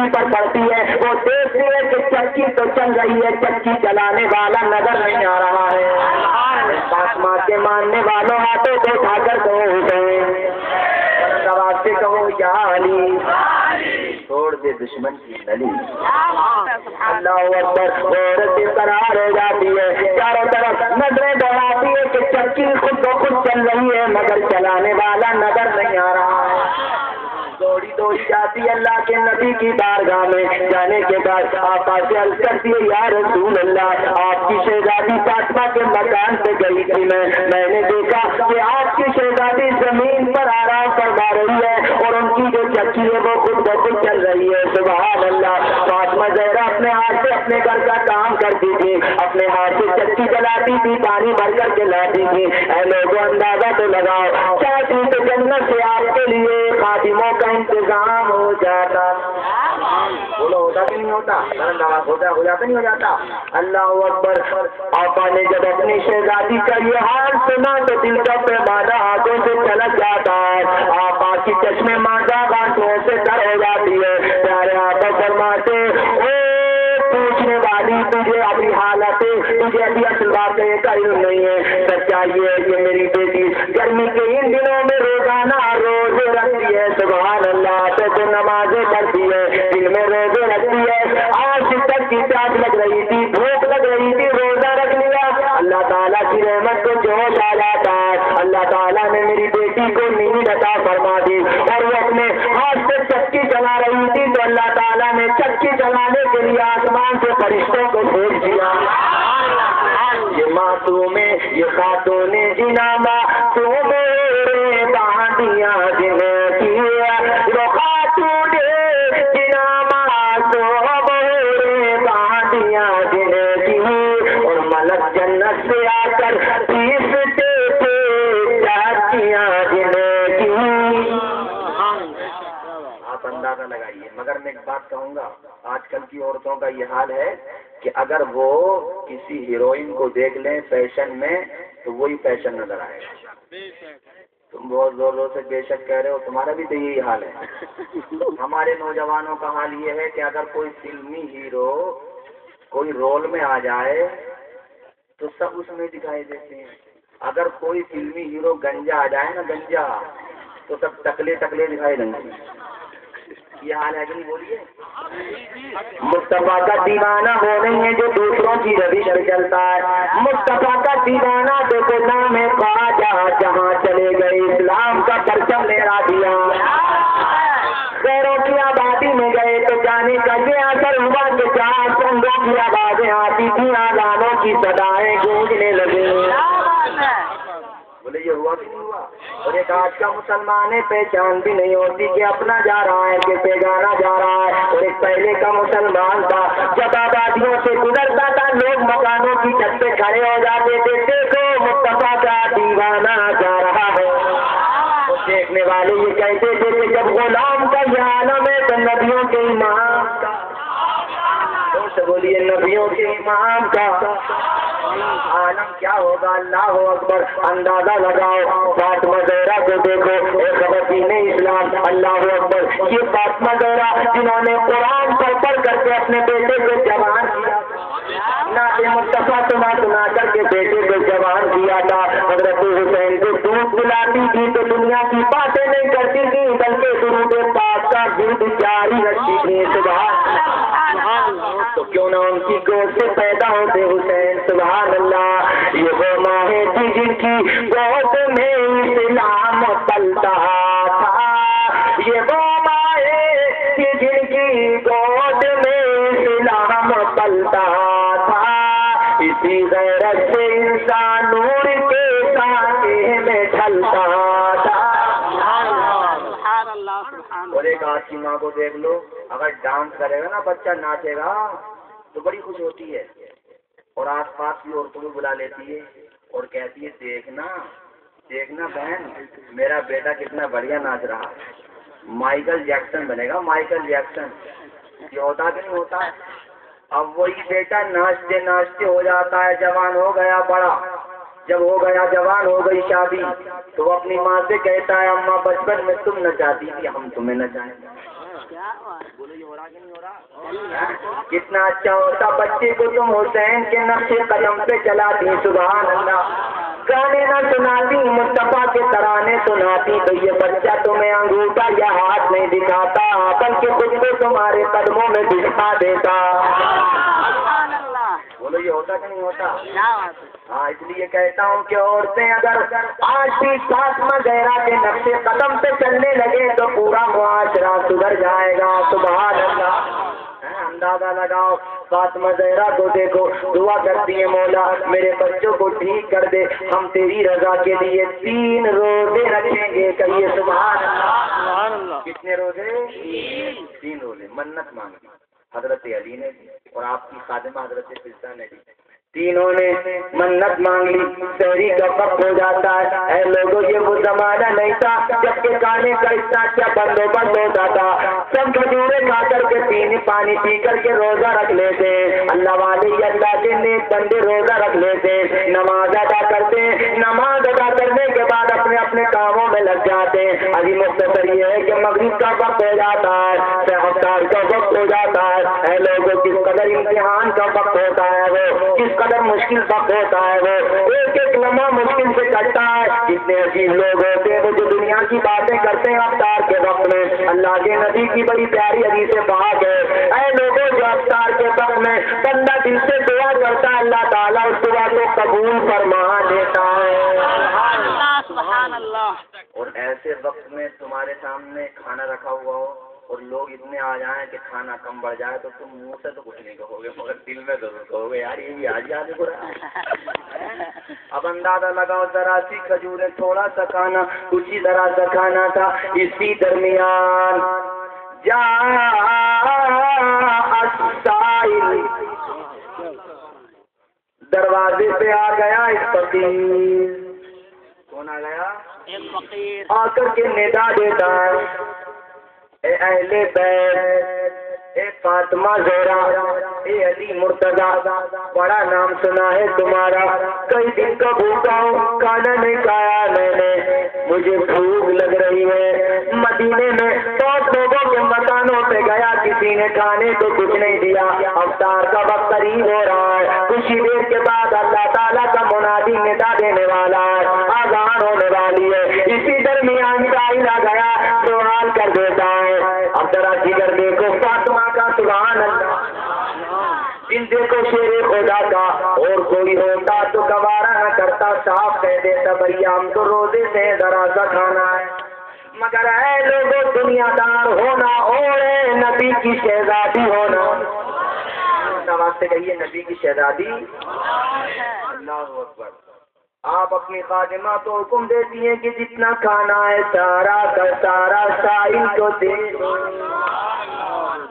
چکی پر پڑتی ہے وہ دیکھتی ہے کہ چکی تو چل رہی ہے، چکی چلانے والا نظر نہیں آ رہا ہے۔ فاطمہ کے ماننے والوں ہاتھوں کو اٹھا کر کہو حسین، سے کہو یا علی، چھوڑ دے دشمن کی نلی۔ اللہ اکبر، عورت قرار ہو جاتی ہے، چاروں طرف نظریں دوڑاتی ہے کہ چکی خود بخود چل رہی ہے مگر چلانے والا نظر نہیں آ رہا ہے۔ دوڑی دوڑی جاتی اللہ کے نبی کی بارگاہ میں، جانے کے بعد آقا سے عرض کرتی ہے یا رسول اللہ، آپ کی شہزادی فاطمہ کے مکان پہ گئی تھی، میں نے دیکھا کہ آپ کی شہزادی زمین پر آرام فرما رہی ہے اور ان کی جو چکی ہے وہ خود بخود چل رہی ہے۔ سبحان اللہ۔ فاطمہ زہرا اپنے ہاتھ سے اپنے گھر کا کام کرتی تھی، اپنے ہاتھ سے چکی چلاتی تھی، پانی بھر کر کے لاتی تھی۔ اے لوگوں اندازہ تو لگاؤ، چاہتی تو جنت سے آپ کے لیے خادموں کا انتظام ہو جاتا۔ بولو ہوتا کہ نہیں ہوتا؟ ہو جاتا نہیں ہو جاتا؟ اللہ اکبر۔ آقا نے جب اپنی شہزادی کا یہ حال سنا تو دل کا پیمانہ آنکھوں سے چھلک جاتا ہے، آقا کی چشمے ماندہ آنکھوں سے تر ہو جاتی ہے۔ پیارے آقا فرماتے پوچھنے والی تجھے ابھی حالت تجھے ابھی اصل واقعے کا علم نہیں ہے، سچائی ہے کہ میری بیٹی گرمی کے ان دنوں میں روزانہ روزے رکھتی ہے۔ سبحان اللہ۔ تو نمازیں پڑھتی ہے، دن میں روزے رکھتی ہے، آج تک کی پیاس لگ رہی تھی، بھوک لگ رہی تھی، روزہ رکھ لیا، اللہ تعالیٰ کی رحمت کو جوش آ جاتا ہے، اللہ تعالیٰ نے میری بیٹی کو نیند عطا فرما دی اور وہ اپنے ہاتھ سے چکی چلا رہی تھی تو اللہ تعالیٰ نے چکی چلانے کے لیے آسمان سے فرشتوں کو بھیج دیا۔ یہ معصومیں یہ خاتون جنا معصومیں باندیاں جنہیں کی وہ خاتون جنا معصومیں باندیاں جنہیں کی اور ملک جنت سے آ کر پیستے تھے چاچیاں جنہیں کی۔ آپ اندازہ لگائیے، مگر میں ایک بات کہوں گا، آج کل کی عورتوں کا یہ حال ہے کہ اگر وہ کسی ہیروئن کو دیکھ لیں فیشن میں تو وہی فیشن نظر آئے گا۔ تم بہت زور زور سے بے شک کہہ رہے ہو، تمہارا بھی تو یہی حال ہے۔ ہمارے نوجوانوں کا حال یہ ہے کہ اگر کوئی فلمی ہیرو کوئی رول میں آ جائے تو سب اس میں دکھائی دیتے ہیں، اگر کوئی فلمی ہیرو گنجا آ جائے نا گنجا تو سب ٹکلے ٹکلے دکھائی دیں گے۔ یہ حال ہے کہ نہیں؟ بولیے۔ مصطفیٰ کا دیوانہ وہ نہیں ہے جو دوسروں کی روش پہ چلتا ہے، مصطفیٰ کا دیوانہ دیکھو نام ہے خواجہ، جہاں چلے گئے اسلام کا پرچم لہرا دیا۔ خیروں کی آبادی میں گئے تو جانے کا یہ اثر ہوا کہ جہاں سنگوں کی آوازیں آتی تھی آذانوں کی صدایں گونجنے لگی۔ بولے یہ ہوا کہ نہیں ہوا؟ اور ایک آج کا مسلمان پہچان بھی نہیں ہوتی کہ اپنا جا رہا ہے کہ بیگانہ جا رہا ہے، اور ایک پہلے کا مسلمان تھا جب آبادیوں سے گزرتا تھا لوگ مکانوں کی چھت پہ کھڑے ہو جاتے تھے، دیکھو مصطفیٰ کا دیوانہ جا رہا ہے۔ اور دیکھنے والے یہ کہتے تھے کہ جب غلام کا یہ عالم ہے تو نبیوں کے امام کا، بولیے نبیوں کے امام کا عالم کیا ہوگا؟ اللہ اکبر۔ اندازہ لگاؤ، فاطمہ زہرا کو دیکھو، ایک خواتین اسلام، اللہ اکبر۔ یہ فاطمہ زہرا جنہوں نے قرآن پڑھ کر کے اپنے بیٹے کو جوان کیا، نعت مصطفیٰ سنا کر کے بیٹے کو جوان کیا تھا، حضرت حسین کو دودھ پلاتی تھی تو دنیا کی باتیں نہیں کرتی تھی بلکہ درود پاک کا دودھ جاری رکھتی تھی۔ تو کیوں نہ ان کی گود سے پیدا ہوتے حسین؟ سبحان اللہ۔ یہ وہ ماں تھی جن کی گود میں اسلام پلتا تھا، یہ وہ ماں تھی جن کی گود میں اسلام پلتا تھا، اسی غیرت سے انسان نور کے سائے میں ڈھلتا تھا۔ اور ایک آج کی ماں کو دیکھ لو، اگر ڈانس کرے گا نا بچہ ناچے گا تو بڑی خوش ہوتی ہے، اور آس پاس کی عورتوں کو بلا لیتی ہے اور کہتی ہے دیکھنا دیکھنا بہن میرا بیٹا کتنا بڑھیا ناچ رہا، مائیکل جیکسن بنے گا، مائیکل جیکسن۔ یہ ہوتا کہ نہیں ہوتا؟ اب وہی بیٹا ناچتے ناچتے ہو جاتا ہے جوان، ہو گیا بڑا، جب ہو گیا جوان، ہو گئی شادی تو وہ اپنی ماں سے کہتا ہے اماں بچپن میں تم نچاتی تھی ہم تمہیں نچائیں۔ بولو یہ ہو رہا کہ نہیں ہو رہا؟ کتنا اچھا ہوتا بچے کو تم حسین کے نقش قدم پہ چلاتی، سبحان اللہ، گانے نہ سناتی، مصطفیٰ کے ترانے سناتی، تو یہ بچہ تمہیں انگوٹھا یا ہاتھ نہیں دکھاتا بلکہ خود کو تمہارے قدموں میں بٹھا دیتا۔ بولو یہ ہوتا کہ نہیں ہوتا؟ ہاں، اس لیے کہتا ہوں کہ عورتیں اگر آج بھی فاطمہ زہرا کے نقش قدم پہ چلنے لگے تو پورا معاشرہ سدھر جائے گا، سبحان اللہ۔ اندازہ لگاؤ، فاطمہ زہرا کو دیکھو، دعا کرتی ہے مولا میرے بچوں کو ٹھیک کر دے، ہم تیری رضا کے لیے 3 روزے رکھیں گے، کہیے سبحان اللہ۔ کتنے روزے؟ 3 روزے، منت مانگی حضرت علی نے دی اور آپ کی خادمہ حضرت فضہ نے دی، تینوں نے منت مانگ لی۔ سحری کا وقت ہو جاتا ہے، اے لوگوں یہ وہ زمانہ نہیں تھا جب کہ کھانے کا اتنا اچھا بندوبست ہوتا تھا، سب کھجورے کھا کر کے پانی پی کر کے روزہ رکھ لیتے، اللہ والے یہ اللہ کے نیک بندے روزہ رکھ لیتے، نماز ادا کرتے، نماز ادا کرنے کے بعد اپنے اپنے کاموں میں لگ جاتے ہیں۔ ابھی مختصر یہ ہے کہ مغرب کا وقت ہو جاتا ہے، افطار کا وقت ہو جاتا ہے، اے لوگوں کس قدر امتحان کا وقت ہوتا ہے، وہ کس قدر مشکل وقت ہوتا ہے، وہ ایک ایک لمحہ مشکل سے کٹتا ہے۔ کتنے عجیب لوگ ہوتے ہیں وہ جو دنیا کی باتیں کرتے ہیں افطار کے وقت میں، اللہ کے نبی کی بڑی پیاری حدیث بات ہے، اے لوگوں جو افطار کے وقت میں بندہ دل سے دعا کرتا ہے اللہ تعالیٰ اس دعا کو قبول فرما دیتا ہے، سبحان اللہ۔ اور ایسے وقت میں تمہارے سامنے کھانا رکھا ہوا ہو اور لوگ اتنے آ جائیں کہ کھانا کم بڑھ جائے تو تم منہ سے تو کچھ نہیں کہو گے مگر دل میں ضرور کہو گے یار یہ بھی آج آج ہو رہا ہے۔ اب اندازہ لگاؤ، ذرا سی کھجوریں، تھوڑا سا کھانا، کچھ ہی ذرا سا کھانا تھا، اسی درمیان دروازے پہ آ گیا ایک فقیر۔ کون آ گیا؟ ایک فقیر آ کر کے ندا دیتا ہے، اے اہل بیت، اے فاطمہ زہرا، اے علی مرتضیٰ، بڑا نام سنا ہے تمہارا، کئی دن کا بھوکا ہوں، کھانا نہیں کھایا میں نے، مجھے بھوک لگ رہی ہے۔ مدینے میں بہت لوگوں کے مکانوں پہ گیا، کسی نے کھانے کو کچھ نہیں دیا، افطار کا وقت قریب ہو رہا ہے، کچھ ہی دیر کے بعد اللہ تعالیٰ کا منادی ندا دینے والا ہے، آذان ہونے والی ہے، اسی درمیان سائل آ گیا، سوال کر دیتا ہے۔ اب ذرا جگر دیکھو فاطمہ کا، سبحان اللہ، ان دیکھو شیر خدا کا، اور کوئی ہوتا تو گوارا نہ کرتا، صاف کہہ دیتا بھیا ہم تو روزے سے ذرا سا کھانا ہے، مگر اے لوگوں دنیا دار ہونا اور نبی کی شہزادی ہونا، نواز سے کہیے نبی کی شہزادی، اللہ اکبر۔ آپ اپنی خادمہ کو حکم دیتی ہیں کہ جتنا کھانا ہے سارا کا سارا سائل کو دے دو۔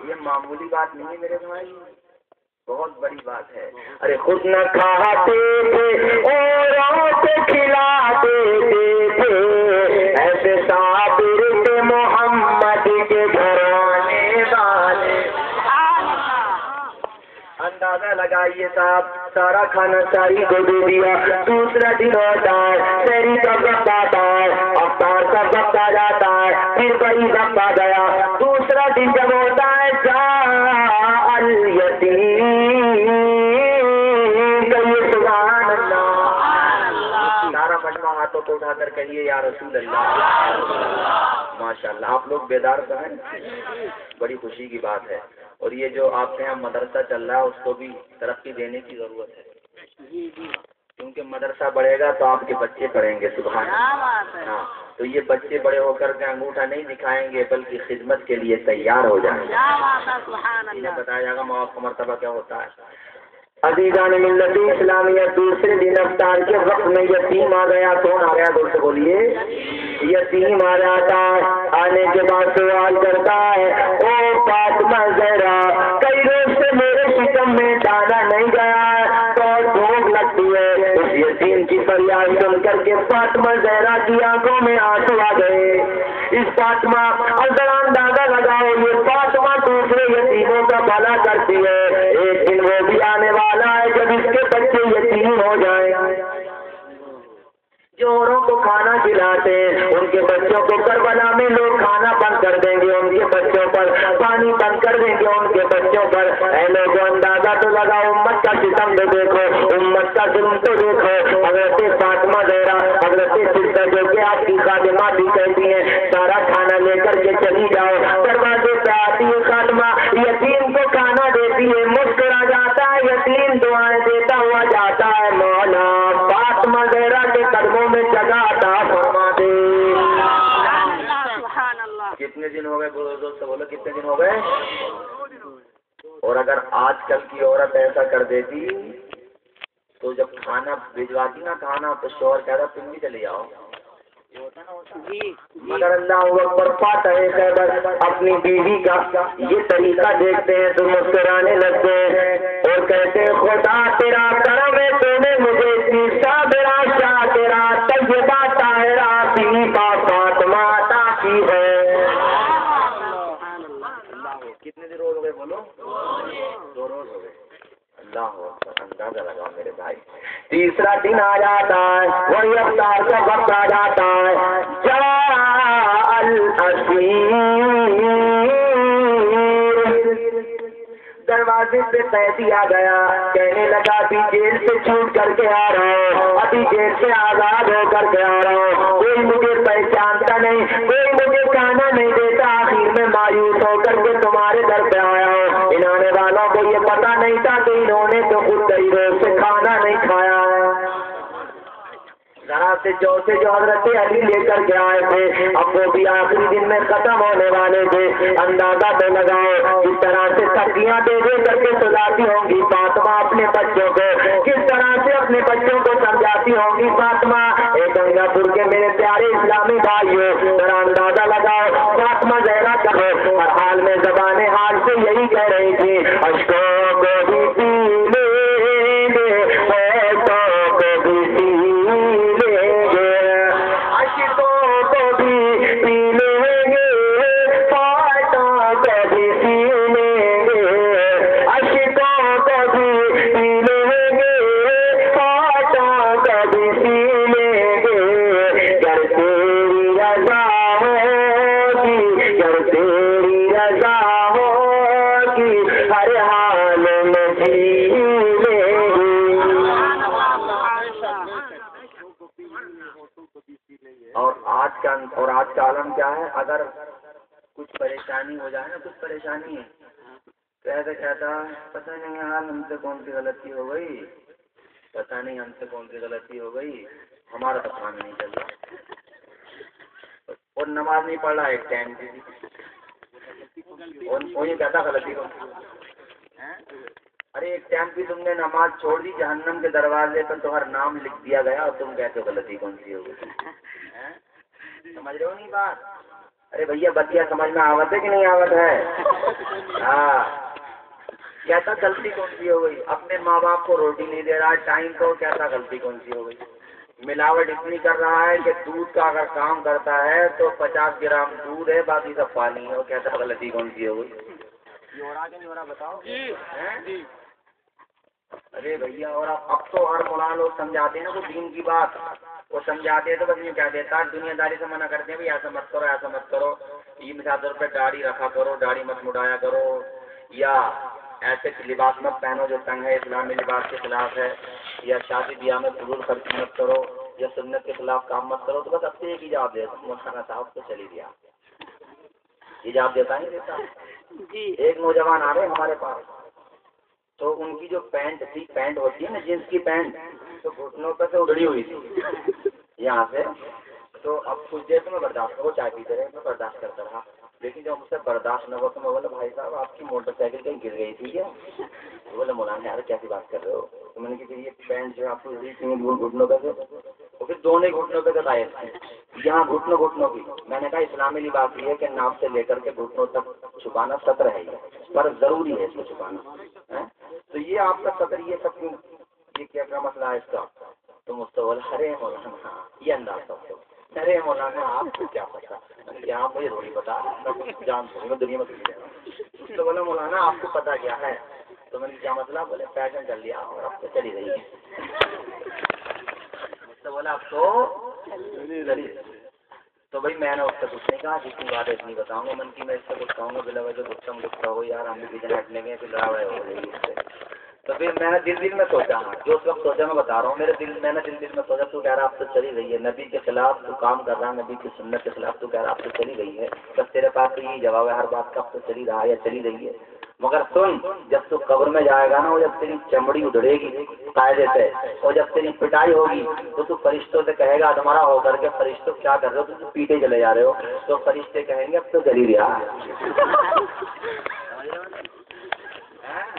یہ معمولی بات نہیں ہے میرے بھائی، بہت بڑی بات ہے۔ ارے خود نہ کھاتے تھے اوروں کو کھلاتے تھے، ایسے صابر تھے محمد کے گھرانے والے۔ اندازہ لگائیے صاحب، سارا کھانا ساری کو دے دیا، دوسرا دن ہوتا ہے، سحری کا وقت آتا ہے، افطار کا وقت آ جاتا ہے، پھر وہی وقت آ گیا، دوسرا دن جب ہوتا ہے جاء الیتیم، کہیے سبحان اللہ، سارا مجمع ہاتھوں کو اٹھا کر کہیے یا رسول اللہ۔ ماشاء اللہ آپ لوگ بیدار تو ہیں، بڑی خوشی کی بات ہے۔ اور یہ جو آپ کے یہاں مدرسہ چل رہا ہے اس کو بھی ترقی دینے کی ضرورت ہے، کیونکہ مدرسہ بڑھے گا تو آپ کے بچے پڑھیں گے، سبحان اللہ۔ ہاں تو یہ بچے بڑے ہو کر کے انگوٹھا نہیں دکھائیں گے بلکہ خدمت کے لیے تیار ہو جائیں گے، انہیں بتایا جائے گا معاف کا مرتبہ کیا ہوتا ہے۔ عزیزان ملت اسلامیہ، دوسرے دن افطار کے وقت میں یتیم آ گیا۔ کون آ گیا؟ دور سے بولیے۔ یتیم آ جاتا ہے، آنے کے بعد سوال کرتا ہے، او فاطمہ زہرا، کئی روز سے میرے شکم میں دانا نہیں گیا ہے، بہت بھوک لگتی ہے۔ اس یتیم کی فریاد سن کر کے فاطمہ زہرا کی آنکھوں میں آنسو آ گئے۔ اس فاطمہ، اور ذرا اندازہ لگاؤ، یہ فاطمہ دوسرے یتیموں کا بھلا کرتی ہے، ایک دن وہ بھی آنے والا ہے جب اس کے بچے یتیم ہو جائیں۔ جو اوروں کو کھانا کھلاتے ہیں ان کے بچوں کو کربلا میں لوگ کھانا بند کر دیں گے، ان کے بچوں پر کر دیں گے ان کے بچوں پر۔ اے لوگوں اندازہ تو لگاؤ، امت کا ستم تو دیکھو، امت کا ظلم تو دیکھو۔ حضرت فاطمہ زہرا، حضرت سدہ جو کہ آپ کی خادمہ بھی کہتی ہیں، سارا کھانا لے کر کے چلی جاؤ، دروازے پہ آتی ہے خادمہ، یتیم کو کھانا دیتی ہے، مسکرا جاتا ہے یتیم، دعائیں دیتا ہوا جاتا ہے، مولا فاطمہ زہرا کے قدموں میں جگہ عطا فرما دے۔ کتنے دن ہو گئے دوست بولو، کتنے دن ہو گئے؟ اور اگر آج کل کی عورت ایسا کر دیتی تو جب کھانا بھجواتی نا کھانا تو شوہر کہتا تم بھی چلے جاؤ، مگر اللہ اکبر پاتا ہے خیبر اپنی بیوی کا یہ طریقہ دیکھتے ہیں تو مسکرانے لگتے ہیں اور کہتے ہیں خدا تیرا کرم ہے، تو نے مجھے اتنی صابرہ شاکرہ طیبہ طاہرہ بیوی فاطمہ عطا کی ہے۔ کتنے دن روز ہو گئے بولو؟ 2 روز ہو گئے۔ اللہ اندازہ لگاؤ میرے بھائی، تیسرا دن آ جاتا ہے، وہی افطار کا وقت آ جاتا ہے، جاء الاسیر، دروازے پہ قیدی آ گیا، کہنے لگا ابھی جیل سے چھوٹ کر کے آ رہا ہوں، ابھی جیل سے آزاد ہو کر کے آ رہا ہوں، کوئی مجھے پہچانتا نہیں، کوئی مجھے کھانا نہیں دیتا، آخر میں مایوس ہو کر کے تمہارے گھر پہ آیا ہوں۔ ان آنے والوں کو یہ پتا نہیں تھا کہ انہوں نے تو خود کئی روز سے کھانا نہیں کھایا ہے۔ ذرا سے جو حضرت علی لے کر کے آئے تھے، اب وہ بھی آخری دن میں ختم ہونے والے تھے، اندازہ تو لگاؤ کس طرح سے تکیاں دے کر کے سلاتی ہوں گی فاطمہ اپنے بچوں کو، کس طرح سے اپنے بچوں کو سمجھاتی ہوں گی فاطمہ۔ اے گنگا پور کے میرے پیارے اسلامی بھائیوں، ذرا اندازہ لگاؤ فاطمہ زہرا کا ہر حال میں زبان حال سے یہی کہہ رہی تھی، اشکوں کو بھی پی لیں گے، ہوٹوں کو بھی پی لیں گے، اشکوں کو بھی پی لیں گے، ہوٹوں کو بھی پی لیں گے، اشکوں کو بھی پی لیں گے، ہوٹوں کو بھی پی لیں گے، گر تیری رضا ہوگی، گر تیری رضا ہوگی، ہر حال میں جی لیں گے۔ اور آج کا عالم کیا ہے، اگر کچھ پریشانی ہو جائے نا، کچھ پریشانی ہے کہتا پتہ نہیں یار ہم سے کون سی غلطی ہو گئی، پتہ نہیں ہم سے کون سی غلطی ہو گئی، ہمارا تو کام نہیں چل رہا، اور نماز نہیں پڑھ رہا ایک ٹائم کی، اور وہی کہتا غلطی کو، ارے ایک ٹائم کی تم نے نماز چھوڑ دی، جہنم کے دروازے پر تمہارا نام لکھ دیا گیا اور تم کہتے ہو غلطی کون سی ہو گئی، سمجھ رہے ہو نہیں بات؟ ارے بھیا بتیا سمجھنا آوت ہے کہ نہیں آوت ہے؟ ہاں، کہتا غلطی کون سی ہو گئی، اپنے ماں باپ کو روٹی نہیں دے رہا ٹائم کو، کہتا غلطی کون سی ہو گئی، ملاوٹ اتنی کر رہا ہے کہ دودھ کا اگر کام کرتا ہے تو 50 گرام دودھ ہے باقی سب پانی ہے، وہ کہتا غلطی کون سی ہو گئی، یہ ہو رہا کہ نہیں ہو رہا بتاؤ؟ جی۔ ارے بھیا، اور اب تو ہر مولانا لوگ سمجھاتے ہیں نا وہ دین کی بات، وہ سمجھاتے ہیں تو بس یہ کہہ دیتا ہے دنیا داری سے منع کرتے ہیں بھائی ایسا مت کرو ایسا مت کرو، یہ مثال طور پہ داڑھی رکھا کرو، داڑھی مت مڈایا کرو، یا ایسے لباس مت پہنو جو تنگ ہے، اسلامی لباس کے خلاف ہے، یا شادی بیاہ میں فضول خرچی مت کرو، یا سنت کے خلاف کام مت کرو، تو بس اب سے ایک ایجاب دیتا مولانا صاحب تو چلی گیا، ایجاب دیتا ہی دیتا۔ ایک نوجوان آ رہے ہمارے پاس، تو ان کی جو پینٹ ہوتی ہے نا جینس کی پینٹ، تو گھٹنوں پہ سے اگڑی ہوئی تھی یہاں سے، تو اب کچھ دیر سے میں برداشت وہ چائے پیتے رہے، میں برداشت کرتا رہا، لیکن جب مجھ سے برداشت نہ ہوا تو میں بولا بھائی صاحب آپ کی موٹر سائیکل کہیں گر گئی تھی کیا؟ بولے مولانا یار کیسی بات کر رہے ہو، تو میں نے کہا یہ پینٹ جو آپ کو گھٹنوں پہ سے، تو پھر دونوں گھٹنوں پہ سے یہاں گھٹنوں کی، میں نے کہا اسلامی لباس یہ ہے کہ ناپ سے لے کر کے گھٹنوں تک چھپانا سطر ہے، پر ضروری ہے اس کو چھپانا، تو یہ آپ کا سطر یہ سب یہ کیا مسئلہ ہے اس کا، تو مجھ سے بولا ارے مولانا یہ انداز سب ارے مولانا آپ کو کیا پتا، یہاں مجھے تھوڑی پتا، میں کچھ جانتا ہوں میں دنیا میں کسی رہا، تو بولا مولانا آپ کو پتا کیا ہے، تو میں نے کیا مسئلہ، بولے فیشن چل لیا اور اب تو چلی رہی ہے، مجھ سے بولا اب تو چلی رہی، تو بھائی میں نے اس سے کچھ نہیں کہا، جتنی بات ہے اتنی بتاؤں گا من کی، میں اس سے کچھ کہوں گا بلا وجہ غصہ ہو یار ہم بھی پیچھے ہٹنے گئے، پھر لڑائی ہو رہی ہے اس سے. تو پھر میں نے دل میں سوچا، جو اس وقت سوچا میں بتا رہا ہوں، میں نے دل میں سوچا تو کہہ رہا اب تو چلی رہی ہے نبی کے خلاف تو کام کر رہا، نبی کی سنت کے خلاف تو کہہ رہا اب تو چلی رہی ہے، بس تیرے پاس تو یہی جواب ہے ہر بات کا، اب تو چلی رہا ہے یا چلی رہی ہے. مگر سن، جب تو قبر میں جائے گا نا، وہ جب تیری چمڑی ادھڑے گی قاعدے سے، اور جب تیری پٹائی ہوگی تو فرشتوں سے کہے گا تمہارا ہو کر کے فرشتوں کیا کر رہے ہو، تم پیٹے چلے جا رہے ہو، تو فرشتے کہیں گے اب تو چلی رہا.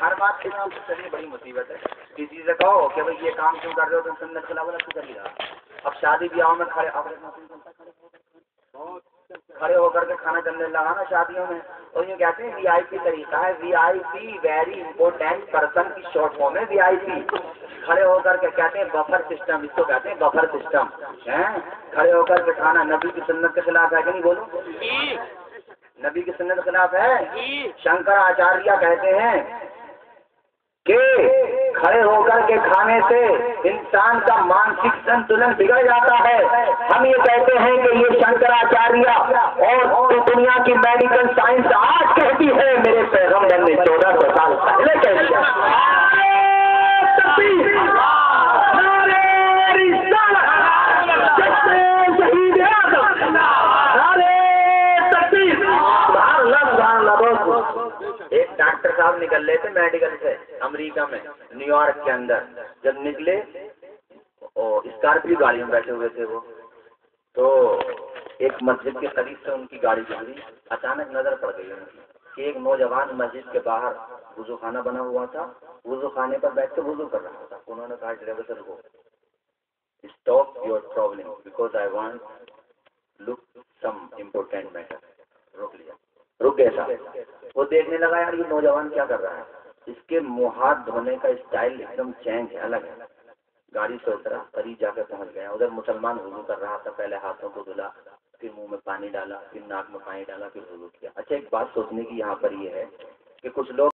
ہر بات کے نام سے چلیے بڑی مصیبت ہے. کسی سے کہو کہ بھائی یہ کام کیوں کر رہے ہو تم سنت کے خلاف، تو چلی رہا. اب شادی بیاہوں میں کھڑے ہو کر کے کھانا چلنے لگا نا شادیوں میں، اور یہ کہتے ہیں وی آئی پی طریقہ ہے، وی آئی پی ویری امپورٹینٹ پرسن کی شارٹ فارم ہے وی آئی پی. کھڑے ہو کر کے کہتے ہیں بفر سسٹم، اس کو کہتے ہیں بفر سسٹم. کھڑے ہو کر کے کھانا نبی کی سنت کے خلاف ہے کہ نہیں؟ بولو نبی کی سنت کے خلاف ہے. شنکر آچاریہ کہتے ہیں کہ کھڑے ہو کر کے کھانے سے انسان کا مانسک سنتلن بگڑ جاتا ہے. ہم یہ کہتے ہیں کہ یہ شنکراچاریہ اور دنیا کی میڈیکل سائنس آج کہتی ہے، میرے پیغمبر نے 1400 سال پہلے کہہ دیا. ایک ڈاکٹر صاحب نکل رہے تھے میڈیکل سے امریکہ میں، نیو یارک کے اندر. جب نکلے اسکارپیو گاڑی میں بیٹھے ہوئے تھے وہ، تو ایک مسجد کے قریب سے ان کی گاڑی گزری. اچانک نظر پڑ گئی ان کی کہ ایک نوجوان مسجد کے باہر وضو خانہ بنا ہوا تھا، وضو خانے پر بیٹھ کے وضو کر رہا تھا. انہوں نے کہا ڈرائیور سے رکو، stop your problem because I want look some important matter. روک لیا، رک گئے صاحب. وہ دیکھنے لگا یار یہ نوجوان کیا کر رہا ہے، اس کے منہ ہاتھ دھونے کا اسٹائل ایک دم چینج ہے، الگ ہے. گاڑی سے اترا، قریب جا کے پہنچ گیا. ادھر مسلمان وضو کر رہا تھا، پہلے ہاتھوں کو دھلا، پھر منہ میں پانی ڈالا، پھر ناک میں پانی ڈالا، پھر وضو کیا. اچھا ایک بات سوچنے کی یہاں پر یہ ہے کہ کچھ لوگ